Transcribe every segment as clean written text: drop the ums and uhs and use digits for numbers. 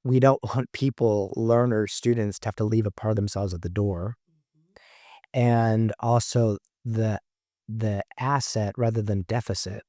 we don't want people, learners, students to have to leave a part of themselves at the door. And also the asset rather than deficit.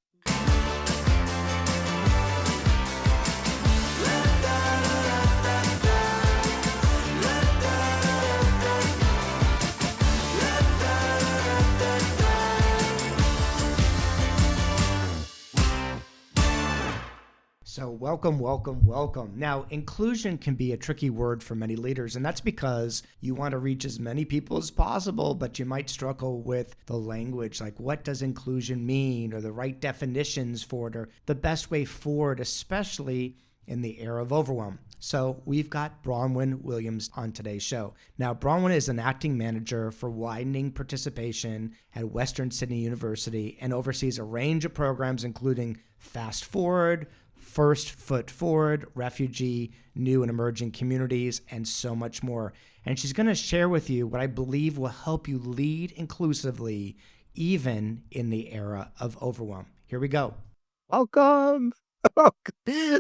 So welcome, welcome, welcome. Now, inclusion can be a tricky word for many leaders, and that's because you want to reach as many people as possible, but you might struggle with the language, like what does inclusion mean, or the right definitions for it, or the best way forward, especially in the era of overwhelm. So we've got Bronwyn Williams on today's show. Now, Bronwyn is an acting manager for Widening Participation at Western Sydney University and oversees a range of programs, including Fast Forward, First Foot Forward, Refugee, New and Emerging Communities, and so much more. And she's going to share with you what I believe will help you lead inclusively, even in the era of overwhelm. Here we go. Welcome.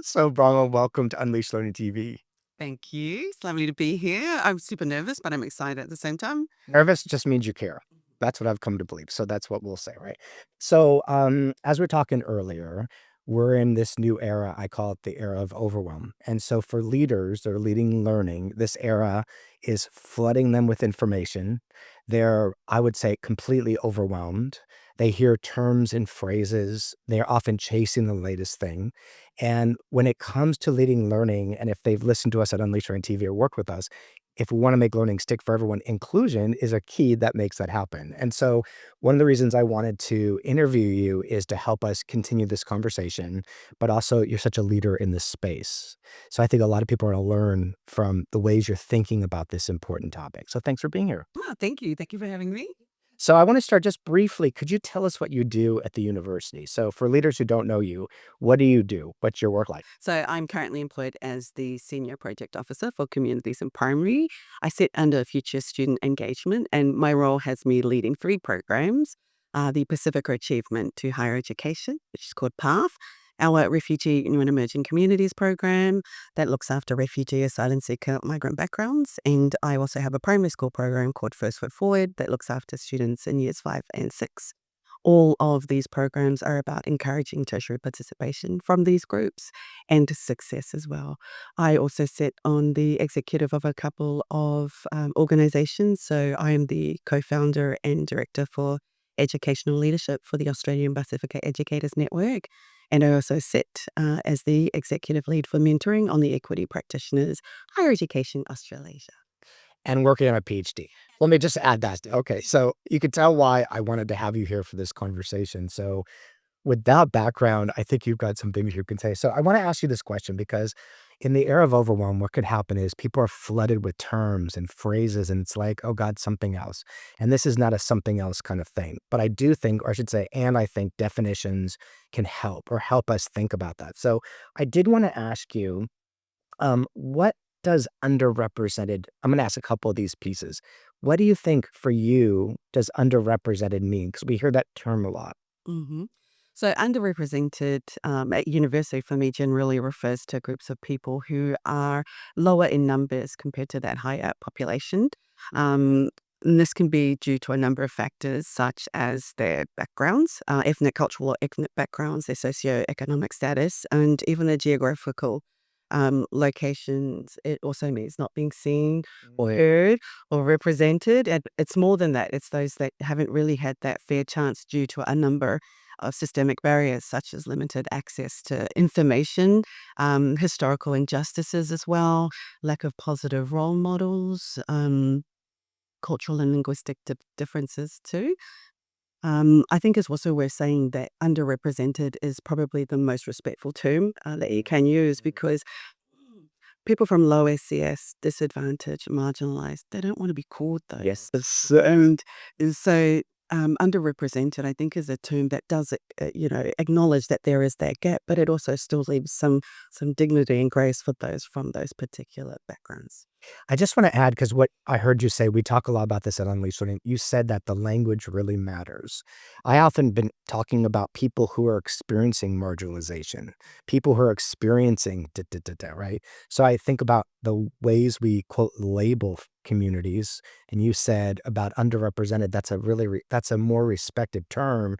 So, Bronwyn, welcome to Unleash Learning TV. Thank you. It's lovely to be here. I'm super nervous, but I'm excited at the same time. Nervous just means you care. That's what I've come to believe. So that's what we'll say, right? So, as we we're talking earlier, we're in this new era. I call it the era of overwhelm. And so for leaders that are leading learning, this era is flooding them with information. They're, I would say, completely overwhelmed. They hear terms and phrases. They're often chasing the latest thing. And when it comes to leading learning, and if they've listened to us at Unleash Learning TV or worked with us, if we want to make learning stick for everyone, inclusion is a key that makes that happen. And so one of the reasons I wanted to interview you is to help us continue this conversation, but also you're such a leader in this space. So I think a lot of people are going to learn from the ways you're thinking about this important topic. So thanks for being here. Oh, thank you. Thank you for having me. So I want to start just briefly. Could you tell us what you do at the university? So for leaders who don't know you, what do you do? What's your work like? So I'm currently employed as the Senior Project Officer for Communities in Primary. I sit under Future Student Engagement, and my role has me leading three programs. The Pacific Achievement to Higher Education, which is called PATH, our Refugee New and Emerging Communities program that looks after refugee, asylum seeker, migrant backgrounds. And I also have a primary school program called First Foot Forward that looks after students in years 5 and 6. All of these programs are about encouraging tertiary participation from these groups and success as well. I also sit on the executive of a couple of organizations. So I am the co-founder and director for educational leadership for the Australian Pacific Educators Network. And I also sit as the executive lead for mentoring on the Equity Practitioners Higher Education Australasia. And working on a PhD. Let me just add that. Okay, so you could tell why I wanted to have you here for this conversation. So with that background, I think you've got some things you can say. So I want to ask you this question because in the era of overwhelm, what could happen is people are flooded with terms and phrases, and it's like, oh God, something else. And this is not a something else kind of thing. But I do think, or I should say, and I think definitions can help or help us think about that. So I did want to ask you, what does underrepresented, I'm going to ask a couple of these pieces. What do you think for you does underrepresented mean? Because we hear that term a lot. hmm So, underrepresented at university for me generally refers to groups of people who are lower in numbers compared to that higher population. Um, and this can be due to a number of factors, such as their backgrounds, ethnic, cultural, or ethnic backgrounds, their socioeconomic status, and even their geographical locations. It also means not being seen or heard or represented. And it's more than that. It's those that haven't really had that fair chance due to a number of systemic barriers, such as limited access to information, historical injustices as well, lack of positive role models, cultural and linguistic differences too. I think it's also worth saying that underrepresented is probably the most respectful term that you can use because people from low SES, disadvantaged, marginalized, they don't want to be called Yes. those. And so underrepresented, I think, is a term that does, acknowledge that there is that gap, but it also still leaves some dignity and grace for those from those particular backgrounds. I just want to add, because what I heard you say, we talk a lot about this at Unleashed Learning. You said that the language really matters. I often been talking about people who are experiencing marginalization, people who are experiencing right? So I think about the ways we quote label communities, and you said about underrepresented. That's a really that's a more respected term.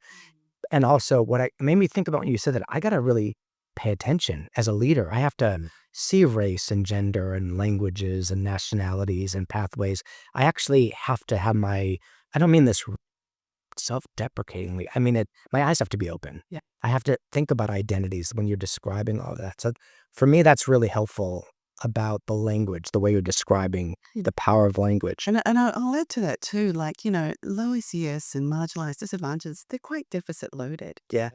And also, what I made me think about when you said that, I got to really pay attention as a leader. I have to see race and gender and languages and nationalities and pathways. I actually have to have I don't mean this self-deprecatingly. I mean it, my eyes have to be open. Yeah. I have to think about identities when you're describing all that. So for me, that's really helpful about the language, the way you're describing the power of language. And I'll add to that too, like, low ECS and marginalized disadvantages, they're quite deficit loaded. Yeah.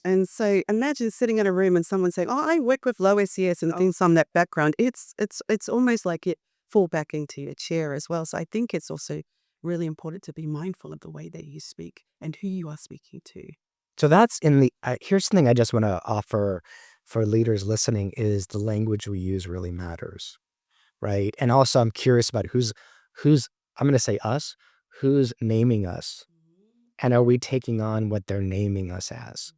And so imagine sitting in a room and someone saying, "Oh, I work with low SES and things from that background." It's almost like it fall back into your chair as well. So I think it's also really important to be mindful of the way that you speak and who you are speaking to. So that's in the, here's something I just want to offer for leaders listening is the language we use really matters, right? And also I'm curious about who's, I'm going to say us, who's naming us, and are we taking on what they're naming us as?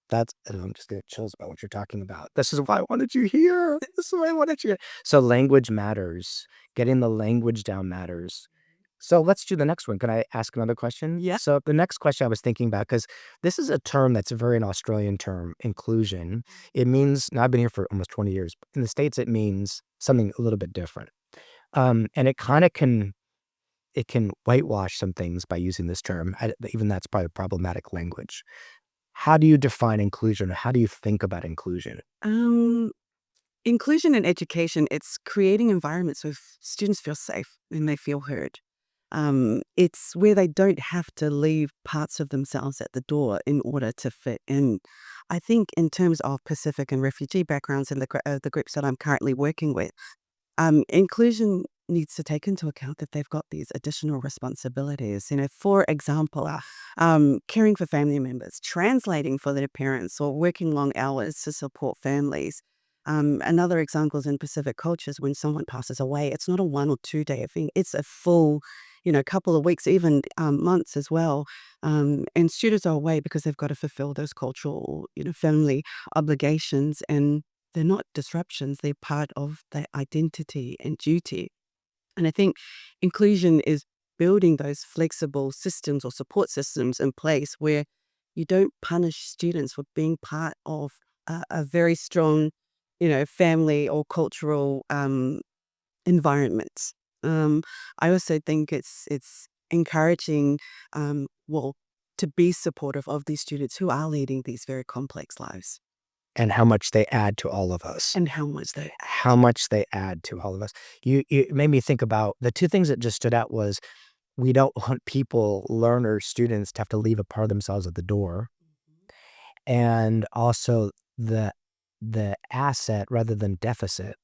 That's, and I'm just getting chills about what you're talking about. This is why I wanted you here. This is why I wanted you here. So language matters. Getting the language down matters. So let's do the next one. Can I ask another question? Yeah. So the next question I was thinking about, because this is a term that's a very an Australian term, inclusion. It means, now I've been here for almost 20 years. In the States, it means something a little bit different. And it kind of it can whitewash some things by using this term. Even that's probably problematic language. How do you define inclusion? How do you think about inclusion? Um, Inclusion in education, it's creating environments where students feel safe and they feel heard. It's where they don't have to leave parts of themselves at the door in order to fit in. I think in terms of Pacific and refugee backgrounds and the groups that I'm currently working with, inclusion needs to take into account that they've got these additional responsibilities. For example, caring for family members, translating for their parents, or working long hours to support families. Another example is in Pacific cultures when someone passes away, it's not a 1 or 2 day thing; it's a full, couple of weeks, even months as well. And students are away because they've got to fulfill those cultural, family obligations, and they're not disruptions, they're part of their identity and duty. And I think inclusion is building those flexible systems or support systems in place where you don't punish students for being part of a very strong, family or cultural environment. I also think it's encouraging, well, to be supportive of these students who are leading these very complex lives. And how much they add to all of us. And how much they How much they add to all of us. You made me think about the two things that just stood out was we don't want people, learners, students to have to leave a part of themselves at the door. And also the asset rather than deficit.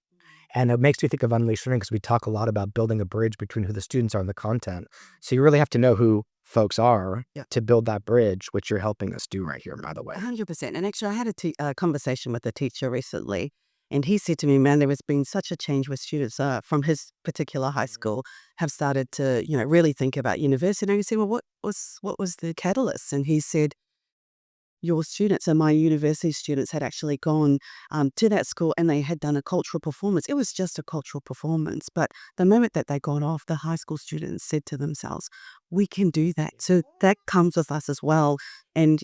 And it makes me think of Unleashed Learning because we talk a lot about building a bridge between who the students are and the content. So you really have to know who folks are to build that bridge, which you're helping us do right here, by the way. 100%. And actually, I had a conversation with a teacher recently, and he said to me, "Man, there has been such a change with students from his particular high school have started to, really think about university." And I said, "Well, what was the catalyst?" And he said, "Your students and my university students had actually gone to that school and they had done a cultural performance. It was just a cultural performance. But the moment that they got off, the high school students said to themselves, we can do that. So that comes with us as well." And,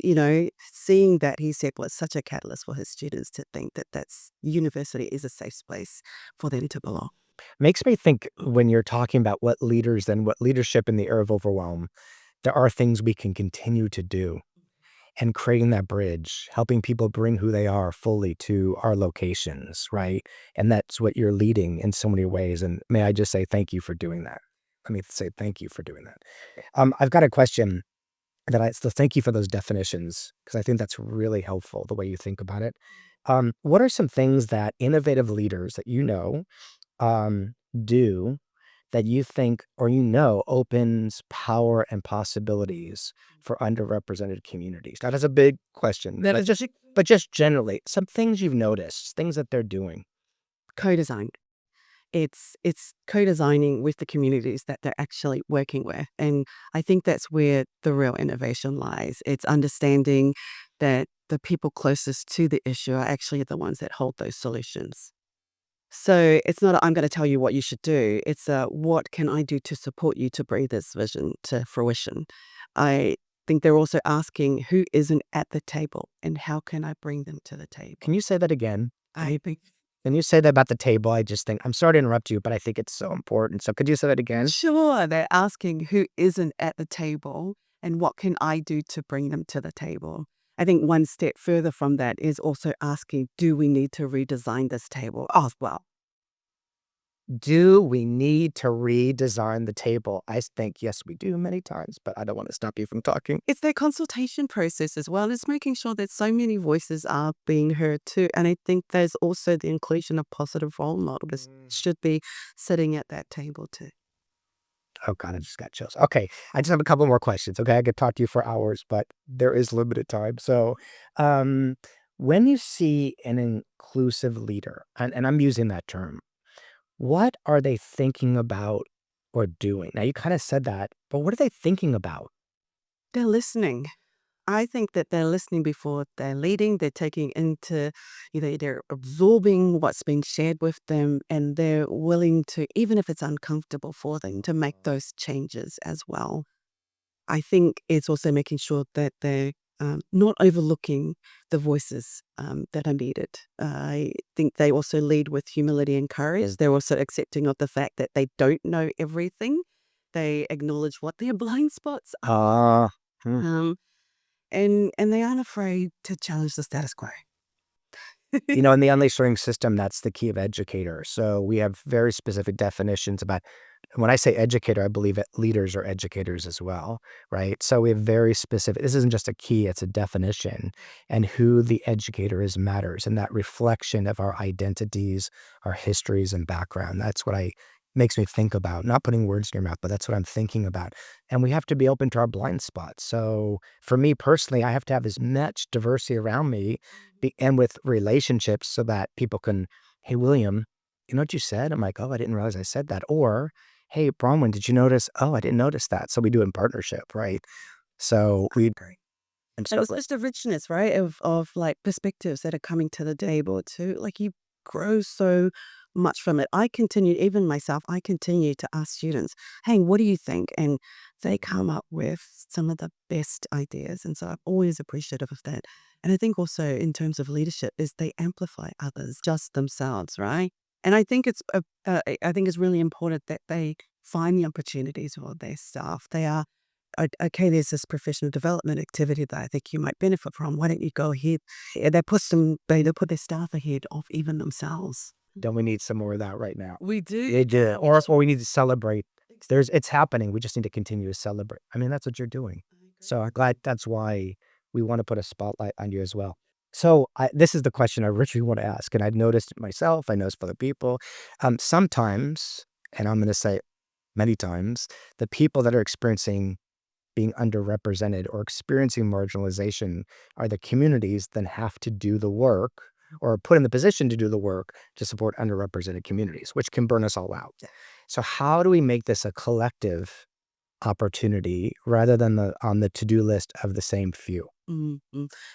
seeing that, he said, was such a catalyst for his students to think that that's university is a safe space for them to belong. Makes me think when you're talking about what leaders and what leadership in the era of overwhelm, there are things we can continue to do and creating that bridge, helping people bring who they are fully to our locations, right? And that's what you're leading in so many ways. And may I just say thank you for doing that. Let me say thank you for doing that. I've got a question so thank you for those definitions because I think that's really helpful the way you think about it. What are some things that innovative leaders that um, do that you think or opens power and possibilities for underrepresented communities? That is a big question. But just generally, some things you've noticed, things that they're doing. Co-design. It's co-designing with the communities that they're actually working with. And I think that's where the real innovation lies. It's understanding that the people closest to the issue are actually the ones that hold those solutions. So it's not I'm going to tell you what you should do. It's what can I do to support you to bring this vision to fruition. I think they're also asking who isn't at the table and how can I bring them to the Can table. you say that again? I think Can you say that about the table? I just think I'm sorry to interrupt you, but I think it's so important. So could you say that again? sure they're asking who isn't at the table and what can I do to bring them to the table. I think one step further from that is also asking, do we need to redesign this table as well? Do we need to redesign the table? I think yes, we do many times, but I don't want to stop you from talking. It's their consultation process as well. It's making sure that so many voices are being heard too. And I think there's also the inclusion of positive role models should be sitting at that table too. Oh God, I just got chills. Okay, I just have a couple more questions. Okay, I could talk to you for hours, but there is limited time. So, um, when you see an inclusive leader, and I'm using that term, what are they thinking about or doing? Now, you kind of said that, but what are they thinking about? They're listening. I think that they're listening before they're leading. They're taking into, they're absorbing what's being shared with them, and they're willing to, even if it's uncomfortable for them, to make those changes as well. I think it's also making sure that they're not overlooking the voices that are needed. I think they also lead with humility and courage. They're also accepting of the fact that they don't know everything. They acknowledge what their blind spots are. Uh, hmm. Um, and they aren't afraid to challenge the status quo. In the Unleashed Learning System, that's the key of educator. So we have very specific definitions about when I say educator, I believe that leaders are educators as well, right? So we have very specific, this isn't just a key, it's a definition. And who the educator is matters. And that reflection of our identities, our histories, and background. That's what makes me think about, not putting words in your mouth, but that's what I'm thinking about. And we have to be open to our blind spots. So for me personally, I have to have as much diversity around me and with relationships so that people can, hey, William, you know what you said? I'm like, oh, I didn't realize I said that. Or, hey, Bronwyn, did you notice? Oh, I didn't notice that. So we do it in partnership, right? So we, Great. and And so, it's just the richness, right, of like perspectives that are coming to the table too. Like you grow so much from it. Even myself, I continue to ask students, hey, what do you think? And they come up with some of the best ideas. And so I'm always appreciative of that. And I think also in terms of leadership is they amplify others, just themselves, right? And I think I think it's really important that they find the opportunities for their staff. They are okay, there's this professional development activity that I think you might benefit from. Why don't you go ahead? They put their staff ahead of even themselves. don't we need some more of that right now? We do. It, or that's what we need to celebrate. It's happening. We just need to continue to celebrate. I mean, that's what you're doing. So I'm glad that's why we want to put a spotlight on you as well. So this is the question I really want to ask, and I've noticed it myself. I noticed other people. Sometimes, and I'm going to say many times, the people that are experiencing being underrepresented or experiencing marginalization are the communities that have to do the work or put in the position to do the work to support underrepresented communities, which can burn us all out. So how do we make this a collective opportunity rather than on the to-do list of the same few? Mm.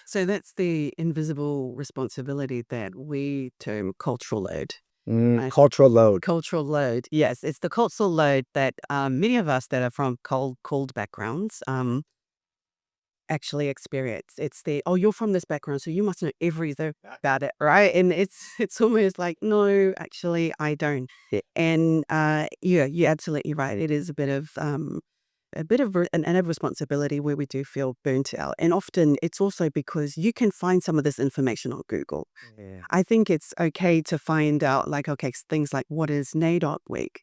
So that's the invisible responsibility that we term cultural load. Right? Cultural load. Cultural load. Yes, it's the cultural load that many of us that are from cold backgrounds actually experience. It's the, oh, you're from this background, so you must know everything about it, right? And it's almost like, no, actually, I don't. Yeah. And yeah, you're absolutely right. It is a bit of an added responsibility where we do feel burnt out. And often it's also because you can find some of this information on Google. Yeah. I think it's okay to find out, like, okay, things like what is NAIDOC week,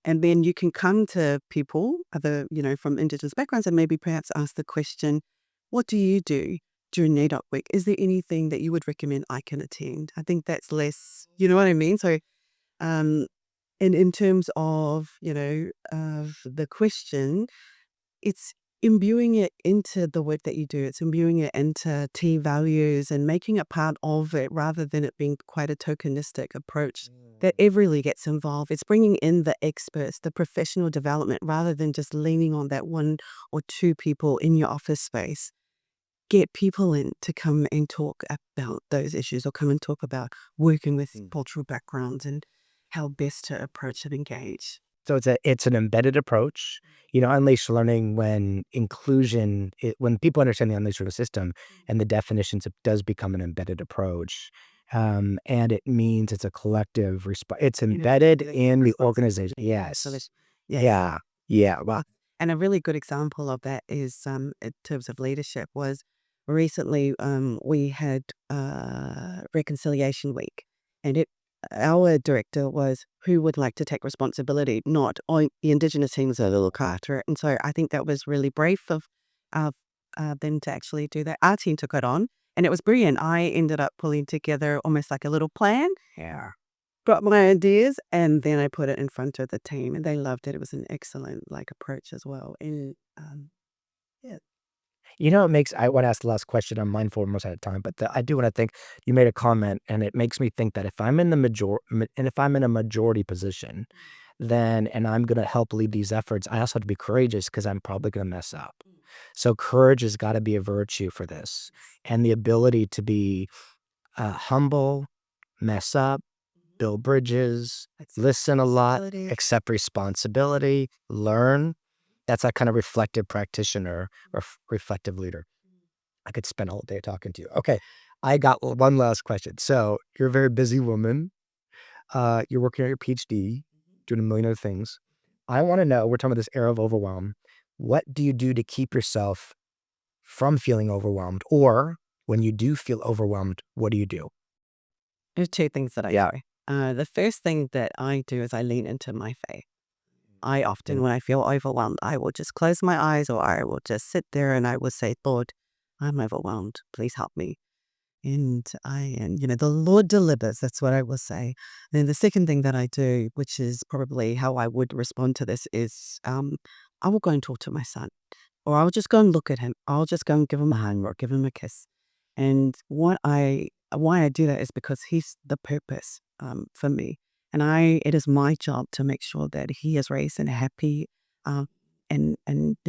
and then you can come to people, from Indigenous backgrounds and maybe perhaps ask the question, what do you do during NAIDOC week? Is there anything that you would recommend I can attend? I think that's less, you know what I mean? So, um, and in terms of, of the question, it's imbuing it into the work that you do. It's imbuing it into team values and making it part of it rather than it being quite a tokenistic approach that everybody gets involved. It's bringing in the experts, the professional development, rather than just leaning on that one or two people in your office space. Get people in to come and talk about those issues or come and talk about working with cultural backgrounds and how best to approach and engage. So it's an embedded approach. Unleashed learning, when when people understand the unleashed learning system and the definitions, it does become an embedded approach. And it means it's a collective response. It's embedded in the organization. Yes. Yes. Yeah. Yeah. Well, And a really good example of that is, in terms of leadership, was recently we had Reconciliation Week, and our director was who would like to take responsibility, not on the Indigenous teams that look after it. And so I think that was really brave of them to actually do that. Our team took it on, and it was brilliant. I ended up pulling together almost like a little plan. yeah. Got my ideas, and then I put it in front of the team, and they loved it. It was an excellent approach as well. And yeah, I want to ask the last question. I'm mindful we're almost out of time, but I do want to think, you made a comment, and it makes me think that if I'm in a majority position, and I'm going to help lead these efforts, I also have to be courageous because I'm probably going to mess up. So courage has got to be a virtue for this, and the ability to be humble, mess up, build bridges, listen a lot, accept responsibility, learn. That's that kind of reflective practitioner or reflective leader. I could spend all day talking to you. Okay, I got one last question. So you're a very busy woman. You're working on your PhD, doing a million other things. I want to know, we're talking about this era of overwhelm. What do you do to keep yourself from feeling overwhelmed? Or when you do feel overwhelmed, what do you do? there's two things that I do. The first thing that I do is I lean into my faith. I often, when I feel overwhelmed, I will just close my eyes or I will just sit there and I will say, Lord, I'm overwhelmed. Please help me. And the Lord delivers. That's what I will say. And then the second thing that I do, which is probably how I would respond to this, is I will go and talk to my son, or I'll just go and look at him. I'll just go and give him a hug or give him a kiss. And why I do that is because he's the purpose for me, and it is my job to make sure that he is raised in a happy and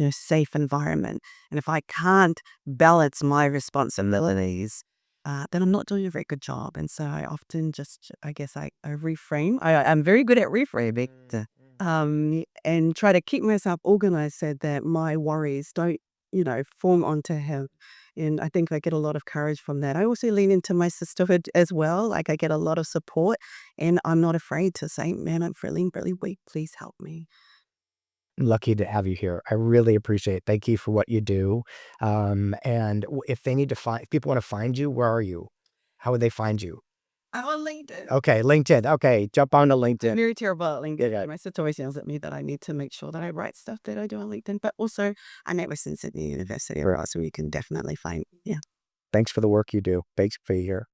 safe environment. And if I can't balance my responsibilities, then I'm not doing a very good job. And so I often just, I guess, I reframe. I'm very good at reframing, and try to keep myself organized so that my worries don't, form onto him. And I think I get a lot of courage from that. I also lean into my sisterhood as well. Like, I get a lot of support, and I'm not afraid to say, man, I'm feeling really weak. Please help me. Lucky to have you here. I really appreciate it. Thank you for what you do. And if people want to find you, where are you? How would they find you? I'm on LinkedIn. Okay, LinkedIn. Okay, jump on to I'm LinkedIn. very terrible at LinkedIn. Yeah. My sister always yells at me that I need to make sure that I write stuff that I do on LinkedIn. But also, I network in Sydney University, so you can definitely find. Yeah. Thanks for the work you do. Thanks for being here.